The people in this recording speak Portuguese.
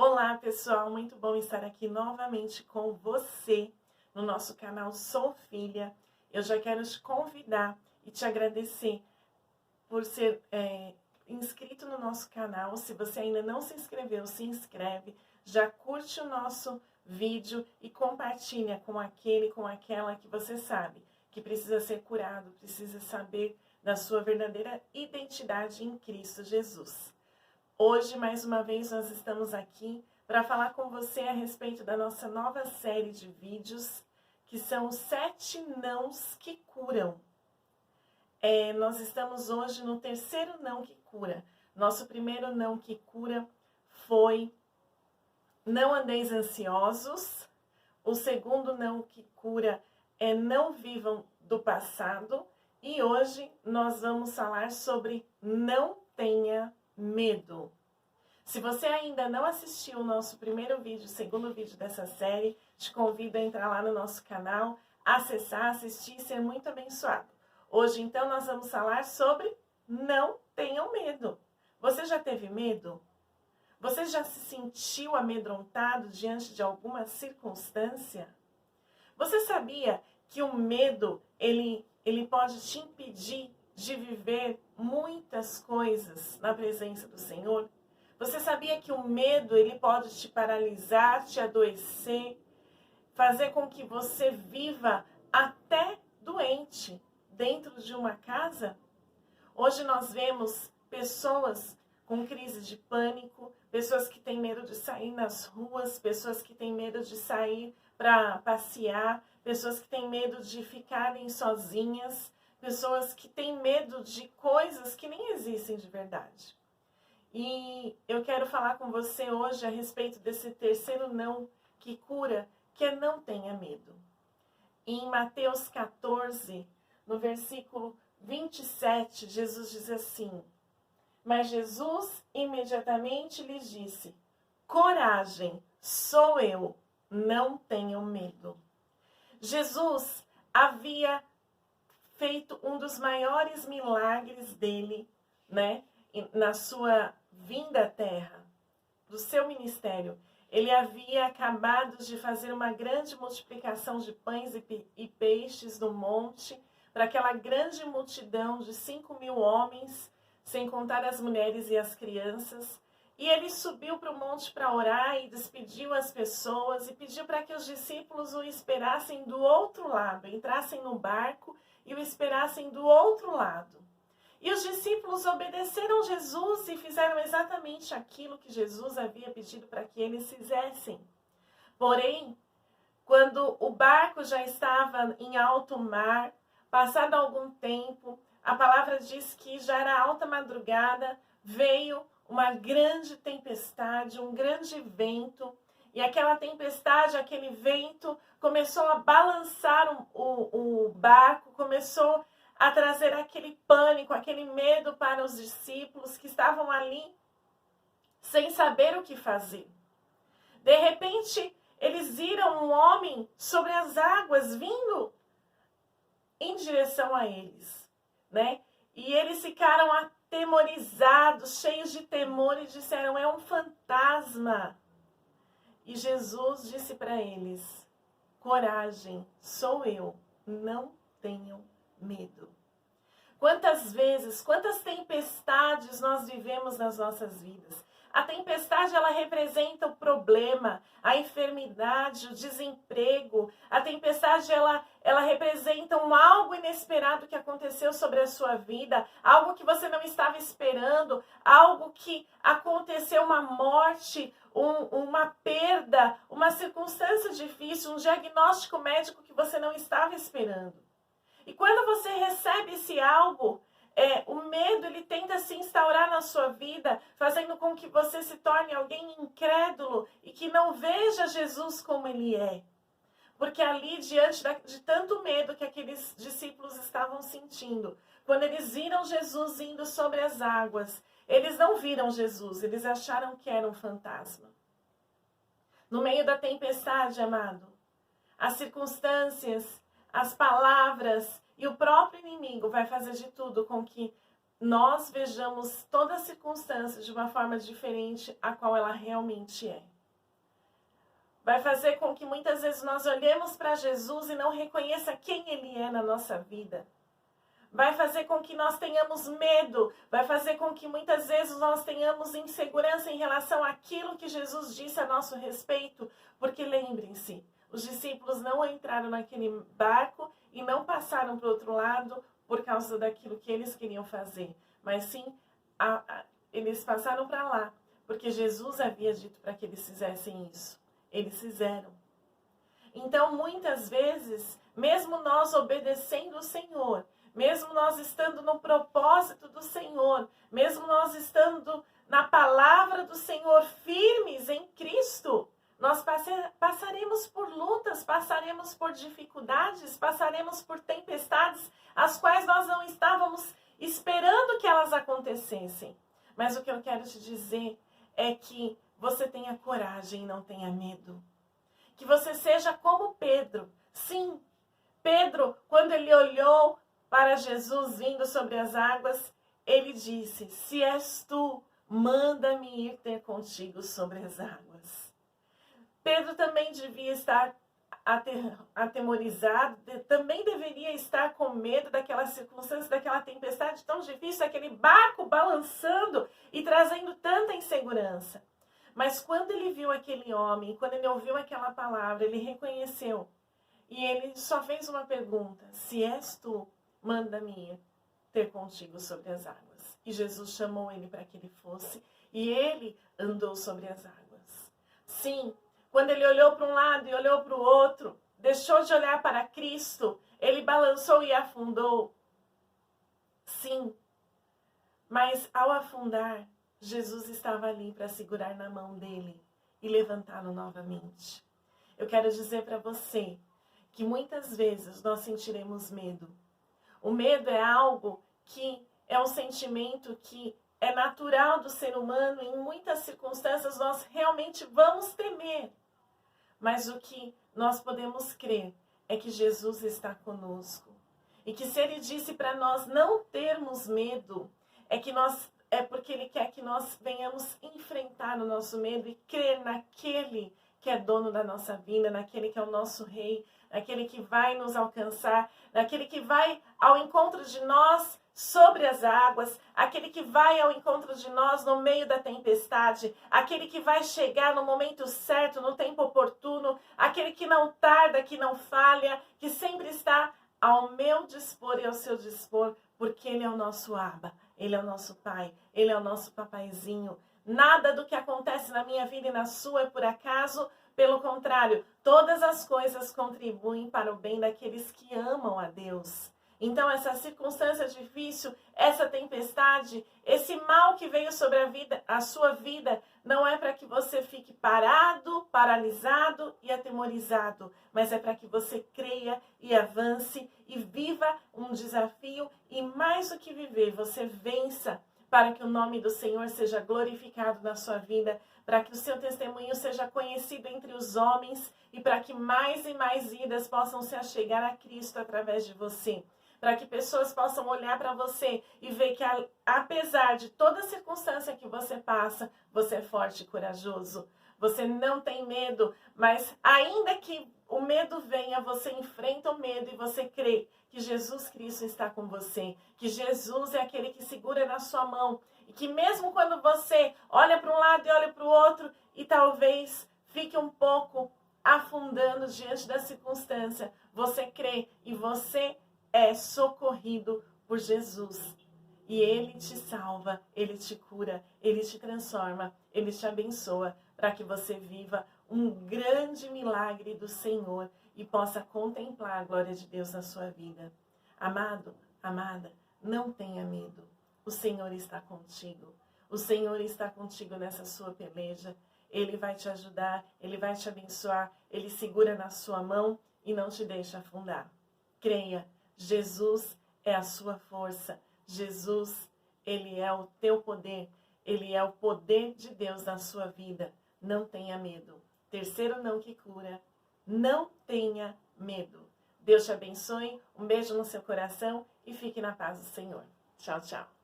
Olá pessoal, muito bom estar aqui novamente com você no nosso canal Sou Filha. Eu já quero te convidar e te agradecer por ser inscrito no nosso canal. Se você ainda não se inscreveu, se inscreve, já curte o nosso vídeo e compartilha com aquele, com aquela que você sabe que precisa ser curado, precisa saber da sua verdadeira identidade em Cristo Jesus. Hoje, mais uma vez, nós estamos aqui para falar com você a respeito da nossa nova série de vídeos, que são os 7 nãos que curam. Nós estamos hoje no terceiro não que cura. Nosso primeiro não que cura foi não andeis ansiosos. O segundo não que cura é não vivam do passado. E hoje nós vamos falar sobre não tenha medo. Se você ainda não assistiu o nosso primeiro vídeo, segundo vídeo dessa série, te convido a entrar lá no nosso canal, acessar, assistir e ser muito abençoado. Hoje, então, nós vamos falar sobre não tenham medo. Você já teve medo? Você já se sentiu amedrontado diante de alguma circunstância? Você sabia que o medo, ele pode te impedir de viver muitas coisas na presença do Senhor? Você sabia que o medo, ele pode te paralisar, te adoecer, fazer com que você viva até doente dentro de uma casa? Hoje nós vemos pessoas com crise de pânico, pessoas que têm medo de sair nas ruas, pessoas que têm medo de sair para passear, pessoas que têm medo de ficarem sozinhas, pessoas que têm medo de coisas que nem existem de verdade. E eu quero falar com você hoje a respeito desse terceiro não que cura, que é não tenha medo. Em Mateus 14, no versículo 27, Jesus diz assim: mas Jesus imediatamente lhes disse: coragem, sou eu, não tenham medo. Jesus havia feito um dos maiores milagres dele, na sua vinda à terra, do seu ministério. Ele havia acabado de fazer uma grande multiplicação de pães e peixes no monte, para aquela grande multidão de 5.000 homens, sem contar as mulheres e as crianças. E ele subiu para o monte para orar e despediu as pessoas e pediu para que os discípulos o esperassem do outro lado, entrassem no barco e o esperassem do outro lado. E os discípulos obedeceram Jesus e fizeram exatamente aquilo que Jesus havia pedido para que eles fizessem. Porém, quando o barco já estava em alto mar, passado algum tempo, a palavra diz que já era alta madrugada, veio uma grande tempestade, um grande vento, e aquela tempestade, aquele vento começou a balançar o barco, começou a trazer aquele pânico, aquele medo para os discípulos que estavam ali sem saber o que fazer. De repente, eles viram um homem sobre as águas vindo em direção a eles, E eles ficaram atemorizados, cheios de temor e disseram: é um fantasma. E Jesus disse para eles: coragem, sou eu, não tenham medo. Quantas vezes, quantas tempestades nós vivemos nas nossas vidas? A tempestade, ela representa o problema, a enfermidade, o desemprego. A tempestade, ela representa algo inesperado que aconteceu sobre a sua vida, algo que você não estava esperando, algo que aconteceu, uma morte, uma perda, uma circunstância difícil, um diagnóstico médico que você não estava esperando. E quando você recebe esse algo, o medo, ele tenta se instaurar na sua vida, fazendo com que você se torne alguém incrédulo e que não veja Jesus como ele é. Porque ali, diante de tanto medo que aqueles discípulos estavam sentindo, quando eles viram Jesus indo sobre as águas, eles não viram Jesus, eles acharam que era um fantasma. No meio da tempestade, amado, as circunstâncias, as palavras e o próprio inimigo vai fazer de tudo com que nós vejamos toda a circunstância de uma forma diferente a qual ela realmente é. Vai fazer com que muitas vezes nós olhemos para Jesus e não reconheça quem Ele é na nossa vida. Vai fazer com que nós tenhamos medo, vai fazer com que muitas vezes nós tenhamos insegurança em relação àquilo que Jesus disse a nosso respeito, porque lembrem-se, os discípulos não entraram naquele barco e não passaram para o outro lado por causa daquilo que eles queriam fazer, mas sim, eles passaram para lá, porque Jesus havia dito para que eles fizessem isso. Eles fizeram. Então, muitas vezes, mesmo nós obedecendo o Senhor, mesmo nós estando no propósito do Senhor, mesmo nós estando na palavra do Senhor, firmes em Cristo, nós passaremos por lutas, passaremos por dificuldades, passaremos por tempestades, as quais nós não estávamos esperando que elas acontecessem. Mas o que eu quero te dizer é que você tenha coragem e não tenha medo. Que você seja como Pedro. Sim, Pedro, quando ele olhou para Jesus vindo sobre as águas, ele disse: se és tu, manda-me ir ter contigo sobre as águas. Pedro também devia estar atemorizado, também deveria estar com medo daquela circunstância, daquela tempestade tão difícil, daquele barco balançando e trazendo tanta insegurança. Mas quando ele viu aquele homem, quando ele ouviu aquela palavra, ele reconheceu. E ele só fez uma pergunta: se és tu, manda-me ir ter contigo sobre as águas. E Jesus chamou ele para que ele fosse, e ele andou sobre as águas. Sim, quando ele olhou para um lado e olhou para o outro, deixou de olhar para Cristo, ele balançou e afundou. Sim, mas ao afundar, Jesus estava ali para segurar na mão dele e levantá-lo novamente. Eu quero dizer para você que muitas vezes nós sentiremos medo. O medo é algo que é um sentimento que é natural do ser humano. Em muitas circunstâncias nós realmente vamos temer. Mas o que nós podemos crer é que Jesus está conosco. E que se Ele disse para nós não termos medo, é porque Ele quer que nós venhamos enfrentar o nosso medo e crer naquele que é dono da nossa vida, naquele que é o nosso rei, naquele que vai nos alcançar, naquele que vai ao encontro de nós sobre as águas, aquele que vai ao encontro de nós no meio da tempestade, aquele que vai chegar no momento certo, no tempo oportuno, aquele que não tarda, que não falha, que sempre está ao meu dispor e ao seu dispor, porque Ele é o nosso Abba, Ele é o nosso Pai, Ele é o nosso papaizinho. Nada do que acontece na minha vida e na sua é por acaso, pelo contrário, todas as coisas contribuem para o bem daqueles que amam a Deus. Então, essa circunstância difícil, essa tempestade, esse mal que veio sobre a sua vida, não é para que você fique parado, paralisado e atemorizado, mas é para que você creia e avance e viva um desafio e, mais do que viver, você vença, para que o nome do Senhor seja glorificado na sua vida, para que o seu testemunho seja conhecido entre os homens e para que mais e mais vidas possam se achegar a Cristo através de você. Para que pessoas possam olhar para você e ver que, apesar de toda circunstância que você passa, você é forte e corajoso. Você não tem medo, mas ainda que o medo venha, você enfrenta o medo e você crê que Jesus Cristo está com você, que Jesus é aquele que segura na sua mão e que mesmo quando você olha para um lado e olha para o outro e talvez fique um pouco afundando diante da circunstância, você crê e você é socorrido por Jesus. E Ele te salva, Ele te cura, Ele te transforma, Ele te abençoa para que você viva um grande milagre do Senhor e possa contemplar a glória de Deus na sua vida. Amado, amada, não tenha medo. O Senhor está contigo. O Senhor está contigo nessa sua peleja. Ele vai te ajudar, Ele vai te abençoar, Ele segura na sua mão e não te deixa afundar. Creia, Jesus é a sua força. Jesus, Ele é o teu poder. Ele é o poder de Deus na sua vida. Não tenha medo. Terceiro não que cura. Não tenha medo. Deus te abençoe. Um beijo no seu coração e fique na paz do Senhor. Tchau, tchau.